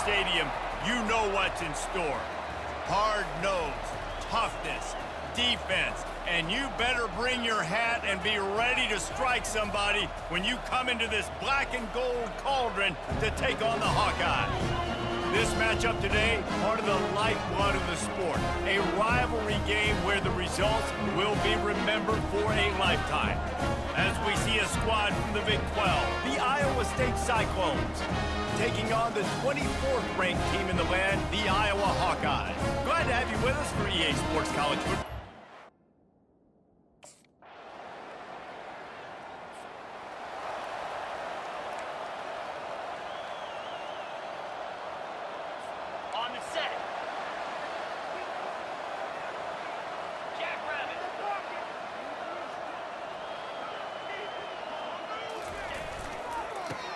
Stadium, you know what's in store. Hard nose, toughness, defense, and you better bring your hat and be ready to strike somebody when you come into this black and gold cauldron to take on the Hawkeyes. This matchup today, part of the lifeblood of the sport. A rivalry game where the results will be remembered for a lifetime. As we see a squad from the Big 12, the Iowa State Cyclones, taking on the 24th ranked team in the land, the Iowa Hawkeyes. Glad to have you with us for EA Sports College Football.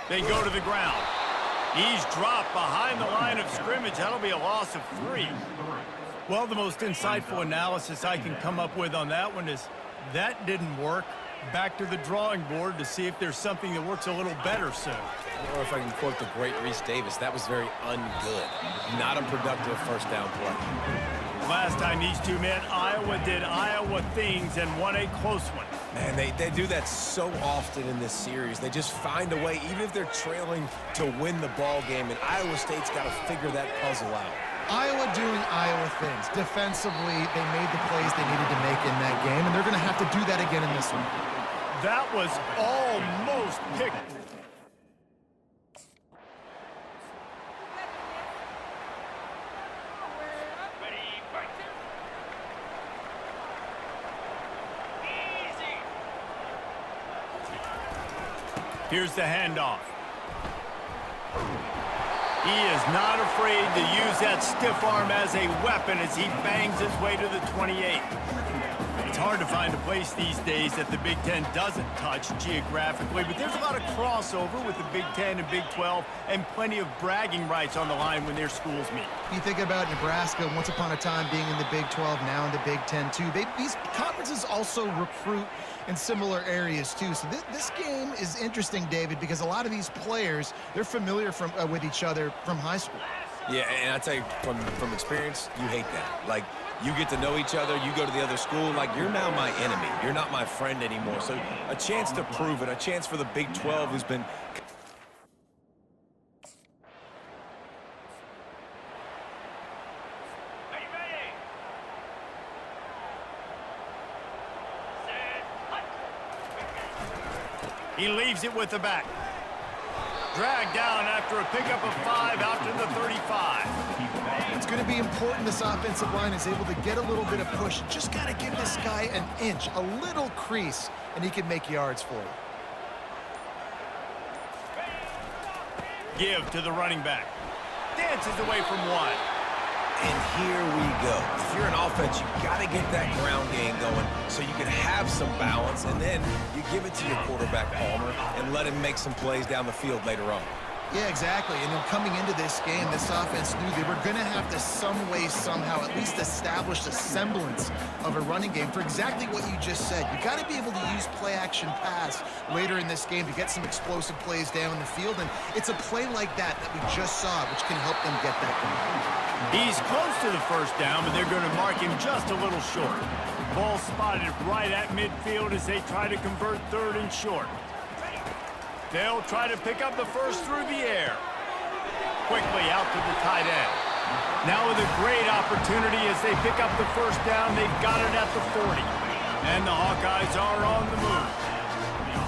They go to the ground. He's dropped behind the line of scrimmage. That'll be a loss of 3. Well, the most insightful analysis I can come up with on that one is that didn't work. Back to the drawing board to see if there's something that works a little better soon. Or if I can quote the great Reese Davis, that was very ungood. Not a productive first down play. Last time these two met, Iowa did Iowa things and won a close one. Man, they do that so often in this series. They just find a way, even if they're trailing, to win the ball game. And Iowa State's got to figure that puzzle out. Iowa doing Iowa things. Defensively, they made the plays they needed to make in that game, and they're going to have to do that again in this one. That was almost picked. Here's the handoff. He is not afraid to use that stiff arm as a weapon as he bangs his way to the 28. It's hard to find a place these days that the Big Ten doesn't touch geographically, but there's a lot of crossover with the Big Ten and Big 12 and plenty of bragging rights on the line when their schools meet. You think about Nebraska once upon a time being in the Big 12, now in the Big 10 too. These conferences also recruit in similar areas too. So this game is interesting, David, because a lot of these players, they're familiar with each other from high school. Yeah, and I tell you, from experience, you hate that. Like, you get to know each other, you go to the other school, like, you're now my enemy. You're not my friend anymore. So a chance to prove it, a chance for the Big 12 who's been... He leaves it with the back. Dragged down after a pickup of 5 out to the 35. It's going to be important this offensive line is able to get a little bit of push. Just got to give this guy an inch, a little crease, and he can make yards for you. Give to the running back. Dances away from 1. And here we go. If you're an offense, you got to get that ground game going so you can have some balance, and then you give it to your quarterback, Palmer, and let him make some plays down the field later on. Yeah, exactly. And then coming into this game, this offense knew they were going to have to some way, somehow, at least establish a semblance of a running game for exactly what you just said. You got to be able to use play-action pass later in this game to get some explosive plays down the field, and it's a play like that we just saw, which can help them get that going. He's close to the first down, but they're going to mark him just a little short. Ball spotted right at midfield as they try to convert 3rd and short. They'll try to pick up the first through the air. Quickly out to the tight end. Now with a great opportunity as they pick up the first down, they've got it at the 40. And the Hawkeyes are on the move.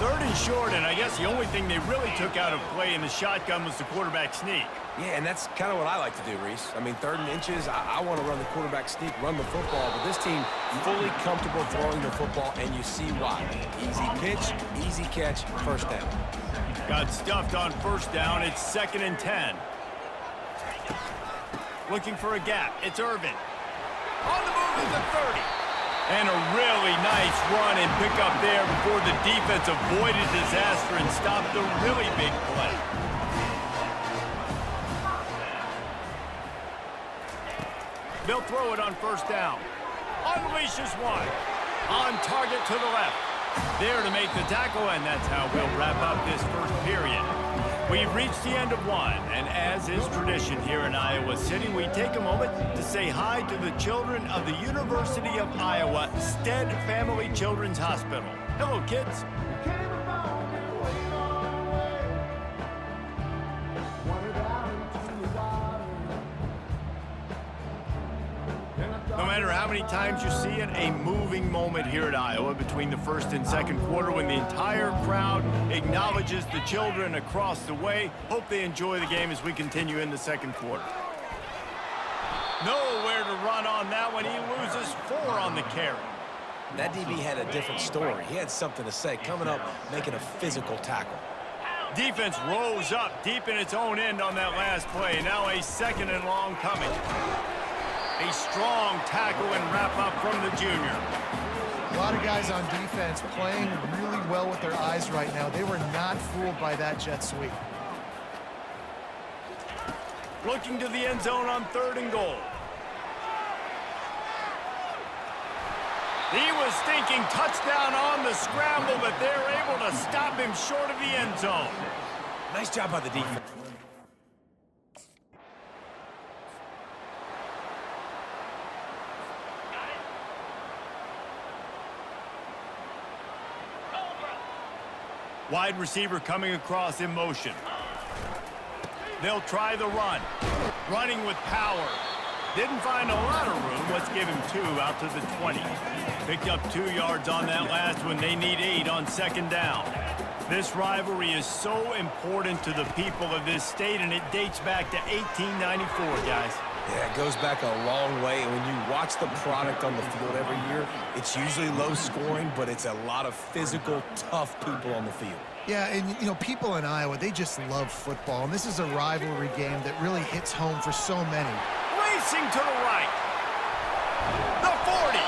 3rd and short, and I guess the only thing they really took out of play in the shotgun was the quarterback sneak. Yeah, and that's kind of what I like to do, Reese. I mean, 3rd and inches, I want to run the quarterback sneak, run the football, but this team fully comfortable throwing the football, and you see why. Easy pitch, easy catch, first down. Got stuffed on first down. It's 2nd and 10. Looking for a gap. It's Irvin. On the move to the 30. And a really nice run and pick up there before the defense avoided disaster and stopped the really big play. They'll throw it on first down. Unleashes 1. On target to the left. There to make the tackle, and that's how we'll wrap up this first period. We've reached the end of one, and as is tradition here in Iowa City, we take a moment to say hi to the children of the University of Iowa Stead Family Children's Hospital. Hello, kids. No matter how many times you see it, a moving moment here at Iowa between the first and second quarter when the entire crowd acknowledges the children across the way. Hope they enjoy the game as we continue in the second quarter. Nowhere to run on that one. He loses 4 on the carry. That DB had a different story. He had something to say, coming up, making a physical tackle. Defense rose up deep in its own end on that last play. Now a 2nd and long coming. A strong tackle and wrap-up from the junior. A lot of guys on defense playing really well with their eyes right now. They were not fooled by that jet sweep. Looking to the end zone on 3rd and goal. He was thinking touchdown on the scramble, but they're able to stop him short of the end zone. Nice job by the defense. Wide receiver coming across in motion. They'll try the run. Running with power. Didn't find a lot of room. Let's give him 2 out to the 20. Picked up 2 yards on that last one. They need 8 on 2nd down. This rivalry is so important to the people of this state, and it dates back to 1894, guys. Yeah, it goes back a long way, and when you watch the product on the field every year, it's usually low scoring, but it's a lot of physical, tough people on the field. Yeah, and, you know, people in Iowa, they just love football, and this is a rivalry game that really hits home for so many. Racing to the right. The 40.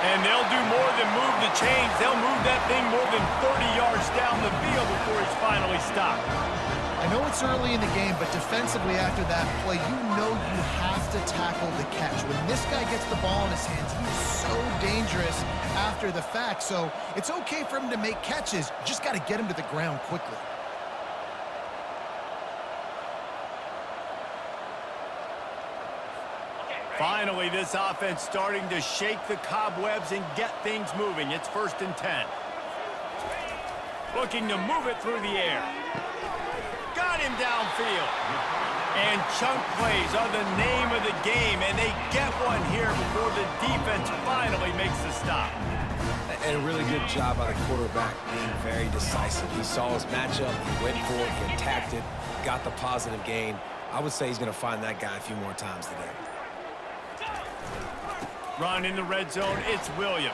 And they'll do more than move the chains. They'll move that thing more than 30 yards down the field before he's finally stopped. I know it's early in the game, but defensively after that play, you know you have to tackle the catch. When this guy gets the ball in his hands, he's so dangerous after the fact. So it's okay for him to make catches. You just got to get him to the ground quickly. Finally, this offense starting to shake the cobwebs and get things moving. It's 1st and 10. Looking to move it through the air. Got him downfield. And chunk plays are the name of the game, and they get one here before the defense finally makes the stop. And a really good job by the quarterback being very decisive. He saw his matchup, he went for it, he attacked it, got the positive gain. I would say he's going to find that guy a few more times today. Run in the red zone, it's Williams.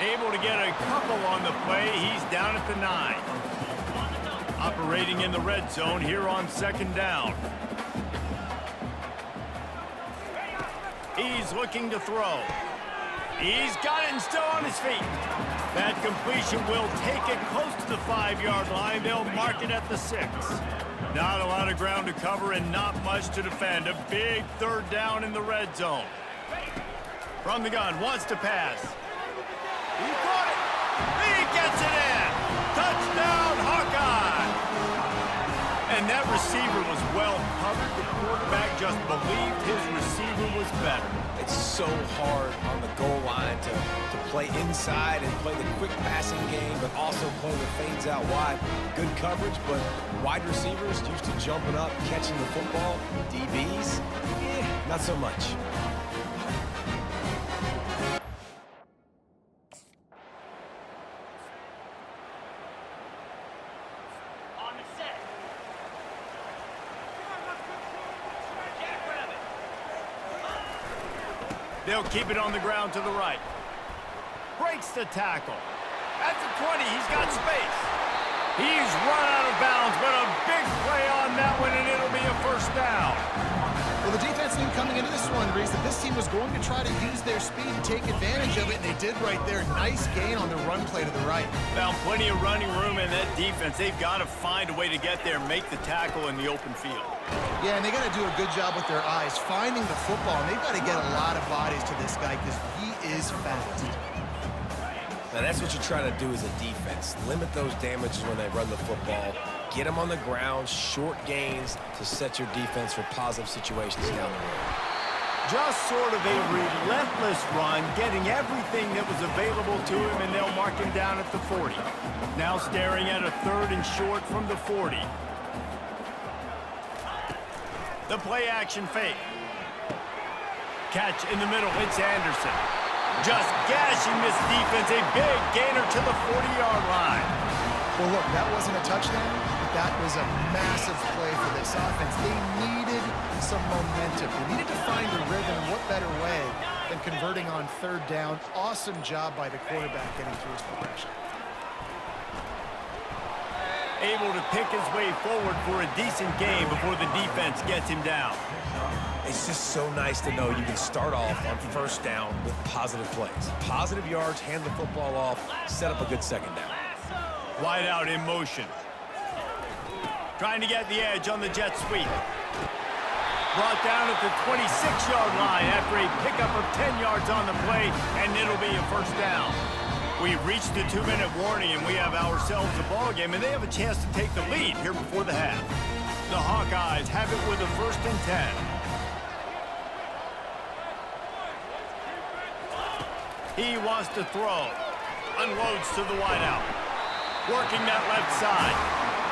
Able to get a couple on the play, he's down at the 9. Operating in the red zone here on 2nd down. He's looking to throw. He's got it and still on his feet. That completion will take it close to the 5-yard line. They'll mark it at the 6. Not a lot of ground to cover and not much to defend. A big 3rd down in the red zone. From the gun, wants to pass. He caught it. He gets it in. Touchdown, Hawkeye. And that receiver was well covered. The quarterback just believed his receiver was better. It's so hard on the goal line to play inside and play the quick passing game, but also play the fades out wide. Good coverage, but wide receivers used to jumping up, catching the football. DBs, not so much. They'll keep it on the ground to the right. Breaks the tackle. At the 20, he's got space. He's run out of bounds, but a big play on that one, and it'll be a 1st down. Well, the defense knew coming into this one, Reese, that this team was going to try to use their speed and take advantage of it, and they did right there. Nice gain on the run play to the right. Found plenty of running room in that defense. They've got to find a way to get there, make the tackle in the open field. Yeah, and they got to do a good job with their eyes, finding the football, and they've got to get a lot of bodies to this guy because he is fast. Now, that's what you try to do as a defense. Limit those damages when they run the football. Get them on the ground, short gains to set your defense for positive situations down the road. Just sort of a relentless run, getting everything that was available to him, and they'll mark him down at the 40. Now staring at a 3rd and short from the 40. The play action fake. Catch in the middle, it's Anderson. Just gashing this defense, a big gainer to the 40-yard line. Well, look, that wasn't a touchdown, but that was a massive play for this offense. They needed some momentum. They needed to find a rhythm, and what better way than converting on 3rd down. Awesome job by the quarterback getting through his progression. Able to pick his way forward for a decent game before the defense gets him down. It's just so nice to know you can start off on 1st down with positive plays. Positive yards, hand the football off, set up a good 2nd down. Wide out in motion. Trying to get the edge on the jet sweep. Brought down at the 26-yard line after a pickup of 10 yards on the play, and it'll be a 1st down. We've reached the 2-minute warning, and we have ourselves a ball game, and they have a chance to take the lead here before the half. The Hawkeyes have it with a 1st and 10. He wants to throw. Unloads to the wideout. Working that left side.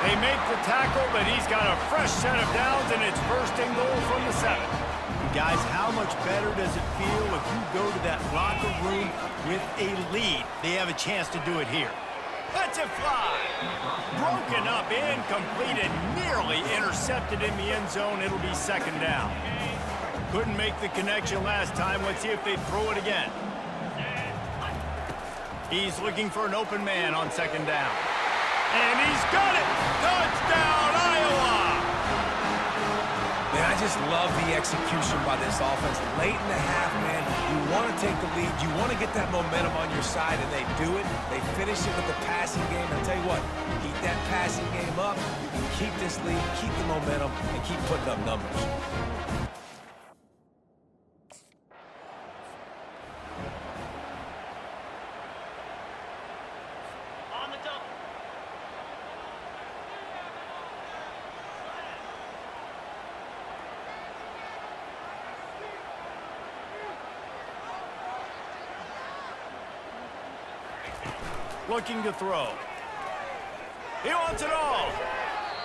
They make the tackle, but he's got a fresh set of downs, and it's 1st and goal from the 7. Guys, how much better does it feel if you go to that locker room with a lead? They have a chance to do it here. Lets it fly. Broken up, incomplete, and nearly intercepted in the end zone. It'll be 2nd down. Couldn't make the connection last time. Let's see if they throw it again. He's looking for an open man on 2nd down. And he's got it! Touchdown, Iowa! Man, I just love the execution by this offense. Late in the half, man, you want to take the lead. You want to get that momentum on your side, and they do it. They finish it with the passing game. I'll tell you what, keep that passing game up. You can keep this lead, keep the momentum, and keep putting up numbers. Looking to throw. He wants it all.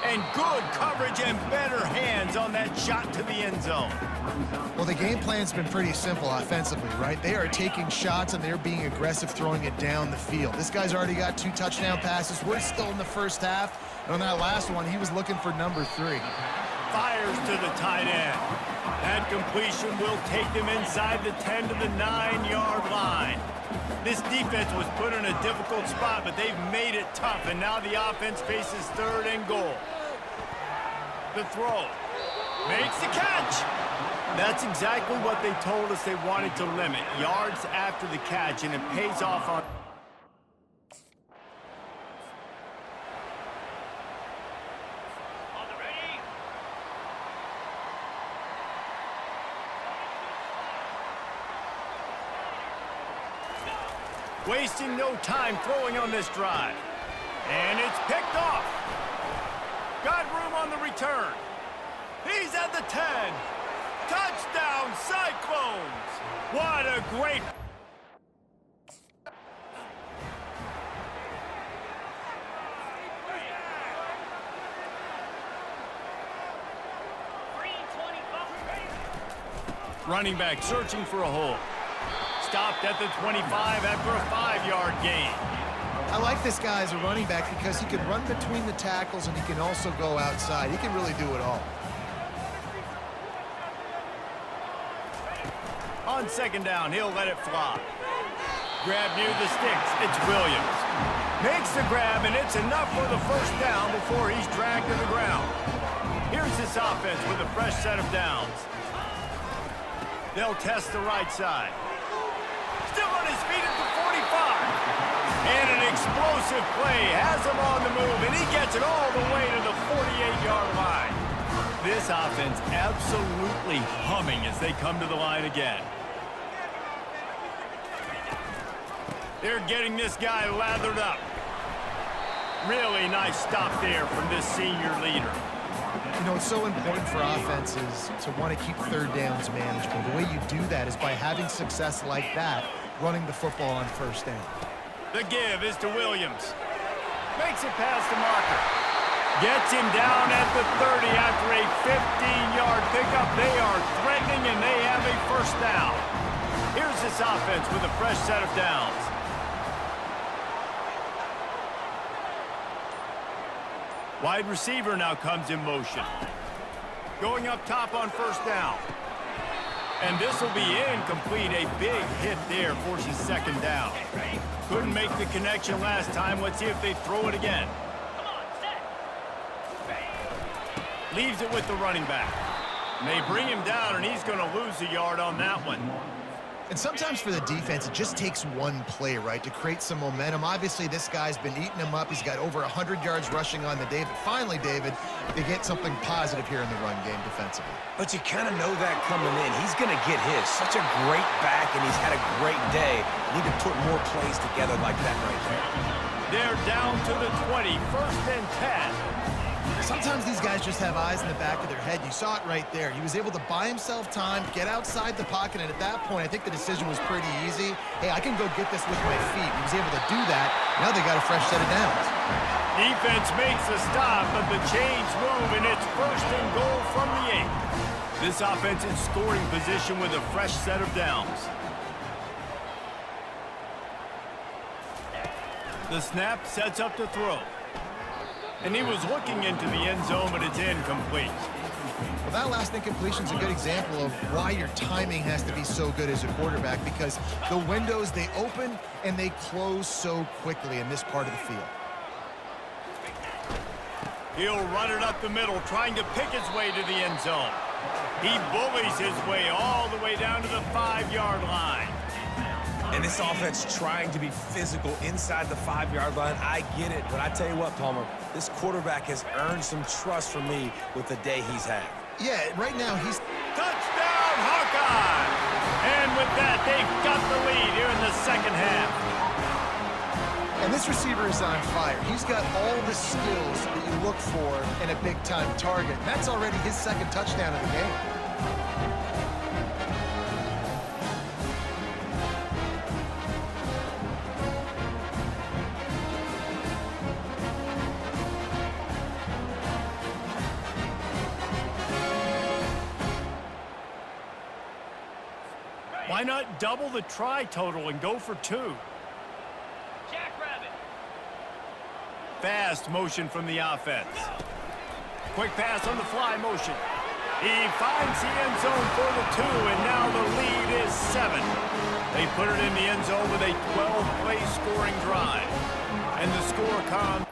And good coverage and better hands on that shot to the end zone. Well, the game plan's been pretty simple offensively, right? They are taking shots, and they're being aggressive throwing it down the field. This guy's already got 2 touchdown passes. We're still in the 1st half. And on that last one, he was looking for number 3. Fires to the tight end. That completion will take them inside the 10 to the 9-yard line. This defense was put in a difficult spot, but they've made it tough, and now the offense faces 3rd and goal. The throw. Makes the catch. That's exactly what they told us they wanted to limit. Yards after the catch, and it pays off on... Wasting no time throwing on this drive. And it's picked off. Got room on the return. He's at the 10. Touchdown, Cyclones. What a great... Running back searching for a hole. Stopped at the 25 after a 5-yard gain. I like this guy as a running back because he can run between the tackles and he can also go outside. He can really do it all. On 2nd down, he'll let it fly. Grab near the sticks. It's Williams. Makes the grab, and it's enough for the 1st down before he's dragged to the ground. Here's this offense with a fresh set of downs. They'll test the right side. Still on his feet at the 45. And an explosive play has him on the move, and he gets it all the way to the 48-yard line. This offense absolutely humming as they come to the line again. They're getting this guy lathered up. Really nice stop there from this senior leader. You know, it's so important for offenses to want to keep third downs manageable. The way you do that is by having success like that, running the football on first down. The give is to Williams. Makes it past the marker. Gets him down at the 30 after a 15-yard pickup. They are threatening, and they have a first down. Here's this offense with a fresh set of downs. Wide receiver now comes in motion. Going up top on first down. And this will be incomplete. A big hit there forces second down. Couldn't make the connection last time. Let's see if they throw it again. Leaves it with the running back. And they bring him down, and he's going to lose a yard on that one. And sometimes for the defense, it just takes one play, right, to create some momentum. Obviously, this guy's been eating him up. He's got over 100 yards rushing on the day. But finally, David, they get something positive here in the run game defensively. But you kind of know that coming in. He's going to get his. Such a great back, and he's had a great day. Need to put more plays together like that right there. They're down to the 20, 1st and 10. Sometimes these guys just have eyes in the back of their head. You saw it right there. He was able to buy himself time, get outside the pocket, and at that point, I think the decision was pretty easy. Hey, I can go get this with my feet. He was able to do that. Now they got a fresh set of downs. Defense makes the stop, but the chains move, and it's 1st and goal from the 8. This offense in scoring position with a fresh set of downs. The snap sets up to throw. And he was looking into the end zone, but it's incomplete. Well, that last incompletion is a good example of why your timing has to be so good as a quarterback, because the windows, they open and they close so quickly in this part of the field. He'll run it up the middle, trying to pick his way to the end zone. He bullies his way all the way down to the 5-yard line. And this offense trying to be physical inside the 5-yard line. I get it, but I tell you what, Palmer, this quarterback has earned some trust from me with the day he's had. Yeah, right now he's... Touchdown, Hawkeye! And with that, they've got the lead here in the second half. And this receiver is on fire. He's got all the skills that you look for in a big-time target. And that's already his second touchdown of the game. Why not double the try total and go for 2? Fast motion from the offense. Quick pass on the fly motion. He finds the end zone for the 2, and now the lead is 7. They put it in the end zone with a 12-play scoring drive. And the score comes.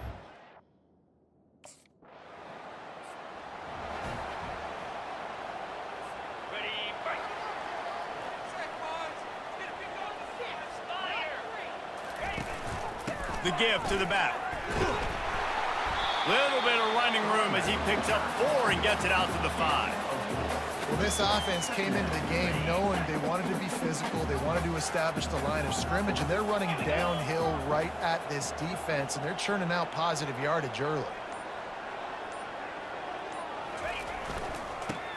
The give to the back. Little bit of running room as he picks up 4 and gets it out to the 5. Well, this offense came into the game knowing they wanted to be physical. They wanted to establish the line of scrimmage, and they're running downhill right at this defense, and they're churning out positive yardage early.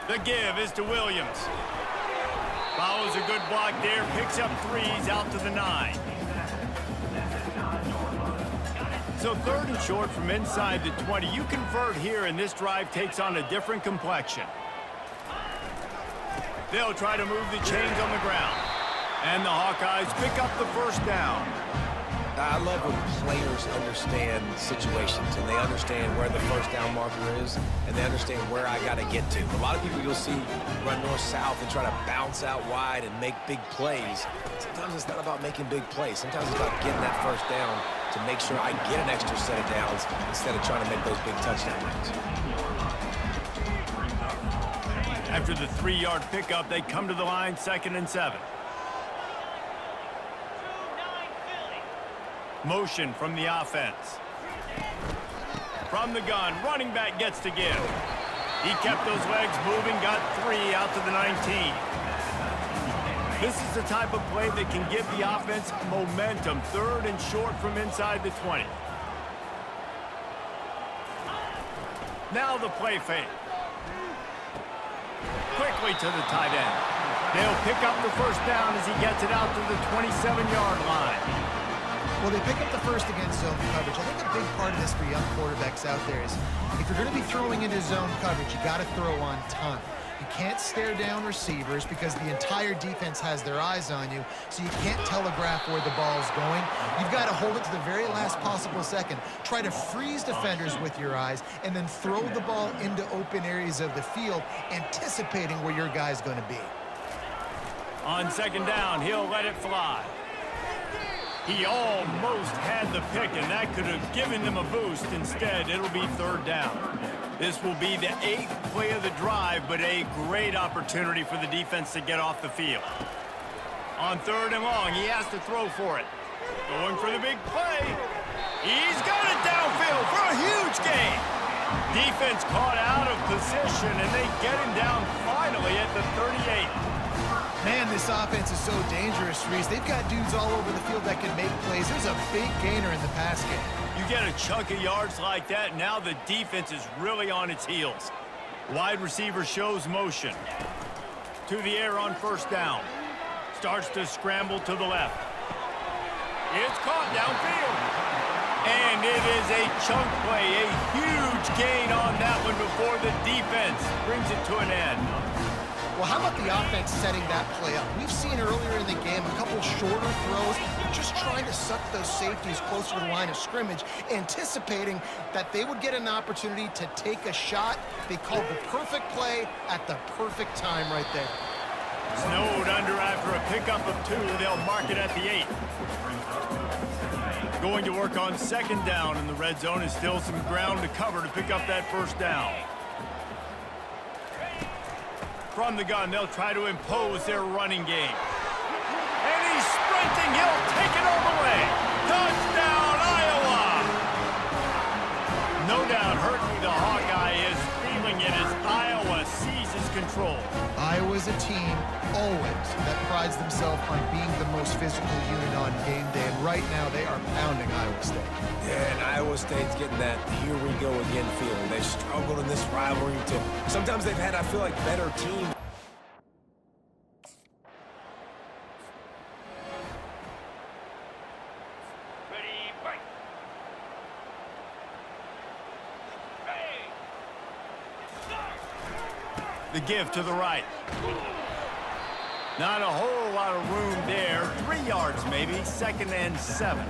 The give is to Williams. Follows a good block there, picks up 3s out to the 9. So 3rd and short from inside the 20. You convert here, and this drive takes on a different complexion. They'll try to move the chains on the ground. And the Hawkeyes pick up the first down. I love when players understand situations, and they understand where the first down marker is, and they understand where I got to get to. A lot of people you'll see run north-south and try to bounce out wide and make big plays. Sometimes it's not about making big plays. Sometimes it's about getting that first down to make sure I get an extra set of downs instead of trying to make those big touchdown runs. After the 3-yard pickup, they come to the line, 2nd and 7. Motion from the offense. From the gun, running back gets to give. He kept those legs moving, got 3 out to the 19. This is the type of play that can give the offense momentum. 3rd and short from inside the 20. Now the play fake. Quickly to the tight end. They'll pick up the first down as he gets it out to the 27-yard line. Well, they pick up the first against zone coverage. I think a big part of this for young quarterbacks out there is if you're going to be throwing into zone coverage, you got to throw on time. You can't stare down receivers because the entire defense has their eyes on you, so you can't telegraph where the ball's going. You've got to hold it to the very last possible second. Try to freeze defenders with your eyes, and then throw the ball into open areas of the field, anticipating where your guy's going to be. On second down, he'll let it fly. He almost had the pick, and that could have given them a boost. Instead, it'll be third down. This will be the 8th play of the drive, but a great opportunity for the defense to get off the field. On third and long, he has to throw for it. Going for the big play. He's got it downfield for a huge gain. Defense caught out of position, and they get him down finally at the 38. Man, this offense is so dangerous, Reese. They've got dudes all over the field that can make plays. There's a big gainer in the pass game. You get a chunk of yards like that, now the defense is really on its heels. Wide receiver shows motion. To the air on first down. Starts to scramble to the left. It's caught downfield. And it is a chunk play, a huge gain on that one before the defense brings it to an end. Well, how about the offense setting that play up? We've seen earlier in the game a couple shorter throws, just trying to suck those safeties closer to the line of scrimmage, anticipating that they would get an opportunity to take a shot. They called the perfect play at the perfect time right there. Snowed under after a pickup of 2. They'll mark it at the 8. Going to work on second down in the red zone is still some ground to cover to pick up that first down. From the gun, they'll try to impose their running game. And he's sprinting. He'll take it all the way. Touchdown, Iowa! No doubt Hurtley, the Hawkeye, is feeling it as Iowa seizes control. Iowa's a team, always, that prides themselves on being the most physical unit on game day. And right now, they are pounding Iowa State. Yeah, and Iowa State's getting that here we go again feeling. They've struggled in this rivalry too. Sometimes they've had, I feel like, better teams. The give to the right. Not a whole lot of room there. 3 yards maybe, 2nd and 7.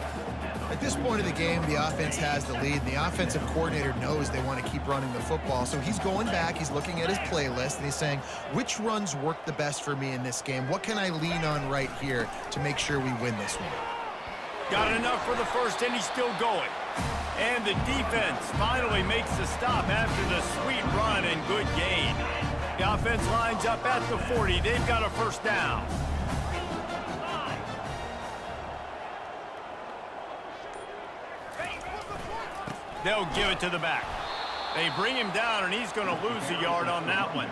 At this point of the game, the offense has the lead, and the offensive coordinator knows they want to keep running the football. So he's going back, he's looking at his playlist, and he's saying, which runs work the best for me in this game? What can I lean on right here to make sure we win this one? Got enough for the first, and he's still going. And the defense finally makes the stop after the sweet run and good gain. The offense lines up at the 40. They've got a first down. They'll give it to the back. They bring him down, and he's going to lose a yard on that one.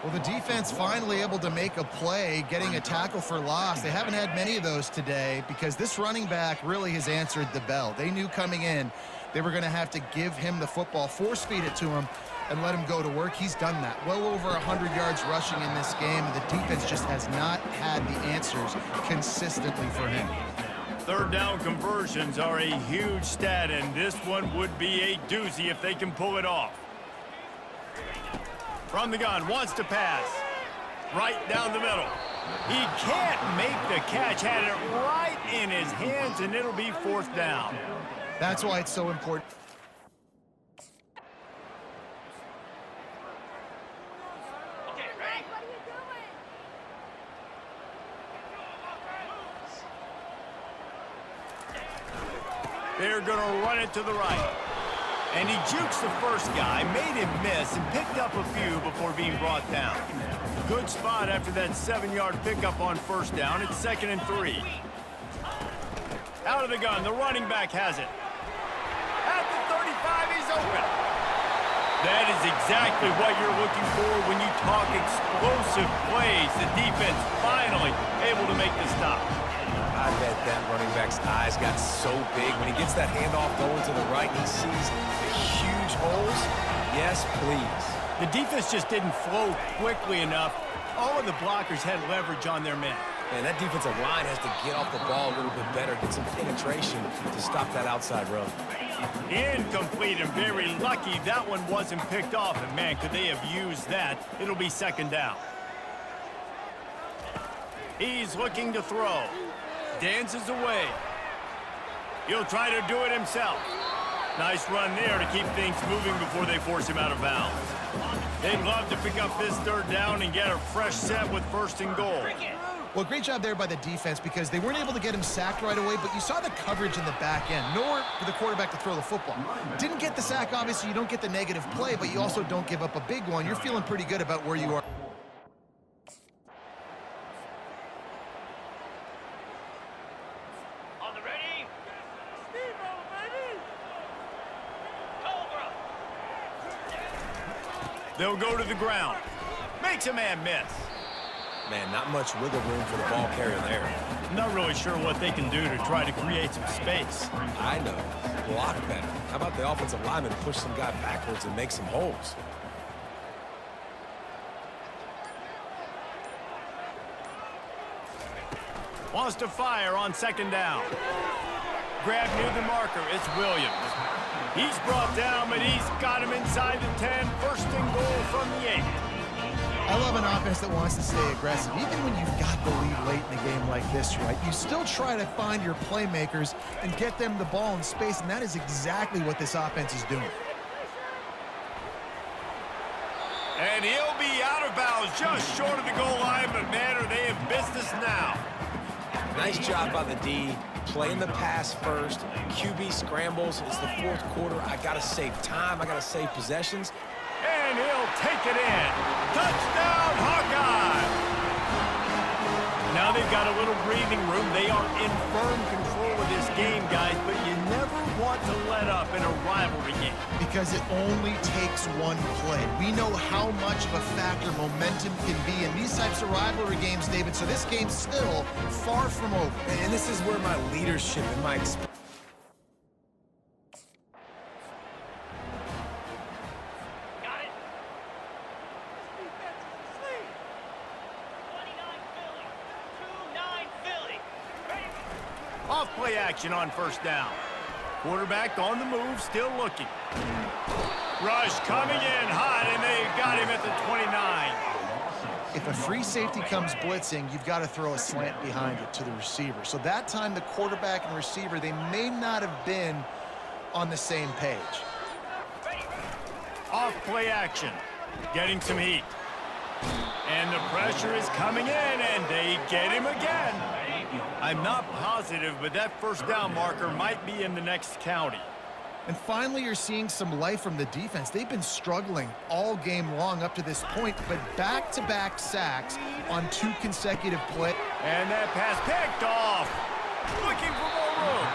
Well, the defense finally able to make a play, getting a tackle for loss. They haven't had many of those today because this running back really has answered the bell. They knew coming in they were going to have to give him the football, force feed it to him, and let him go to work. He's done that. Well over 100 yards rushing in this game, and the defense just has not had the answers consistently for him. Third down conversions are a huge stat, and this one would be a doozy if they can pull it off. From the gun, wants to pass. Right down the middle. He can't make the catch, had it right in his hands, and it'll be fourth down. That's why it's so important. They're going to run it to the right. And he jukes the first guy, made him miss, and picked up a few before being brought down. Good spot after that 7-yard pickup on first down. It's 2nd and 3. Out of the gun, the running back has it. At the 35, he's open. That is exactly what you're looking for when you talk explosive plays. The defense finally able to make the stop. I bet that running back's His eyes got so big. When he gets that handoff going to the right, he sees the huge holes. Yes, please. The defense just didn't flow quickly enough. All of the blockers had leverage on their men. Man, that defensive line has to get off the ball a little bit better, get some penetration to stop that outside run. Incomplete, and very lucky that one wasn't picked off. And man, could they have used that? It'll be second down. He's looking to throw. Dances away. He'll try to do it himself. Nice run there to keep things moving before they force him out of bounds. They'd love to pick up this third down and get a fresh set with first and goal. Well, great job there by the defense because they weren't able to get him sacked right away, but you saw the coverage in the back end. Nowhere for the quarterback to throw the football. Didn't get the sack, obviously. You don't get the negative play, but you also don't give up a big one. You're feeling pretty good about where you are. On the ready? Steve-O, baby! Cobra! They'll go to the ground. Makes a man miss. Man, not much wiggle room for the ball carrier there. Not really sure what they can do to try to create some space. I know. Block better. How about the offensive lineman push some guy backwards and make some holes? Wants to fire on second down. Grab near the marker. It's Williams. He's brought down, but he's got him inside the 10. First and goal from the 8. I love an offense that wants to stay aggressive. Even when you've got the lead late in a game like this, right, you still try to find your playmakers and get them the ball in space, and that is exactly what this offense is doing. And he'll be out of bounds just short of the goal line, but man, are they in business now. Nice job by the D, playing the pass first. QB scrambles. It's the fourth quarter. I got to save time. I got to save possessions. And he'll take it in. Touchdown, Hawkeye! Now they've got a little breathing room. They are in firm control of this game, guys, but you never want to let up in a rivalry game. Because it only takes one play. We know how much of a factor momentum can be in these types of rivalry games, David, so this game's still far from over. And this is where my leadership and my experience. Off-play action on first down. Quarterback on the move, still looking. Rush coming in hot, and they got him at the 29. If a free safety comes blitzing, you've got to throw a slant behind it to the receiver. So that time, the quarterback and receiver, they may not have been on the same page. Off-play action, getting some heat. And the pressure is coming in, and they get him again. I'm not positive, but that first down marker might be in the next county. And finally, you're seeing some life from the defense. They've been struggling all game long up to this point, but back-to-back sacks on 2 consecutive plays. And that pass picked off. Looking for more room.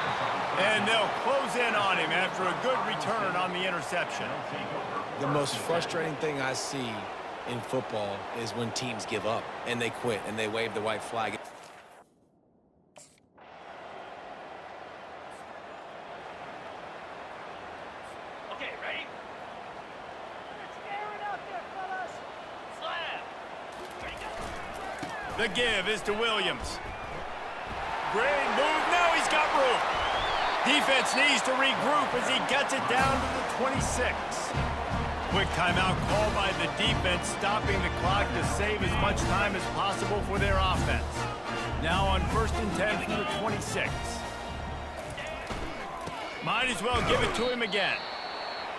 And they'll close in on him after a good return on the interception. The most frustrating thing I see in football is when teams give up and they quit and they wave the white flag. Okay, ready? Out there, fellas. Slam. The give is to Williams. Great move. Now he's got room. Defense needs to regroup as he gets it down to the 26. Quick timeout called by the defense, stopping the clock to save as much time as possible for their offense. Now on 1st and 10 from the 26. Might as well give it to him again.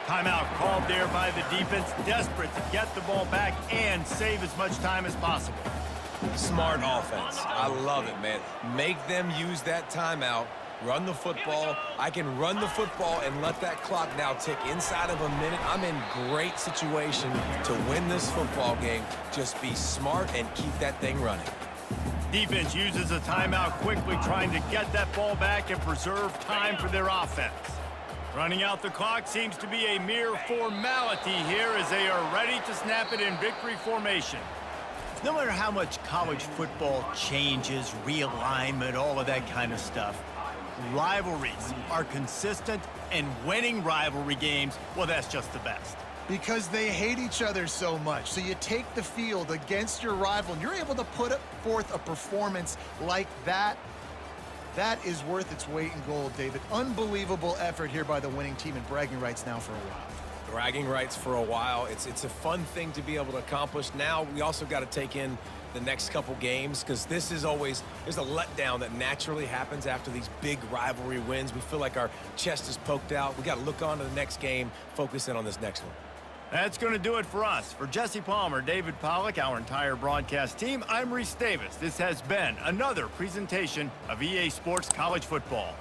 Timeout called there by the defense, desperate to get the ball back and save as much time as possible. Smart offense. I love it, man. Make them use that timeout. Run the football. I can run the football and let that clock now tick inside of a minute. I'm in great situation to win this football game. Just be smart and keep that thing running. Defense uses a timeout quickly, trying to get that ball back and preserve time for their offense. Running out the clock seems to be a mere formality here as they are ready to snap it in victory formation. No matter how much college football changes, realignment, all of that kind of stuff, Rivalries are consistent, and winning rivalry games, well, that's just the best. Because they hate each other so much. So you take the field against your rival, and you're able to put forth a performance like that. That is worth its weight in gold, David. Unbelievable effort here by the winning team, and bragging rights now for a while. Bragging rights for a while. It's a fun thing to be able to accomplish. Now we also got to take in the next couple games, because this is always, there's a letdown that naturally happens after these big rivalry wins. We feel like our chest is poked out. We got to look on to the next game, focus in on this next one. That's going to do it for us. For Jesse Palmer, David Pollack, our entire broadcast team, I'm Reese Davis. This has been another presentation of EA Sports College Football.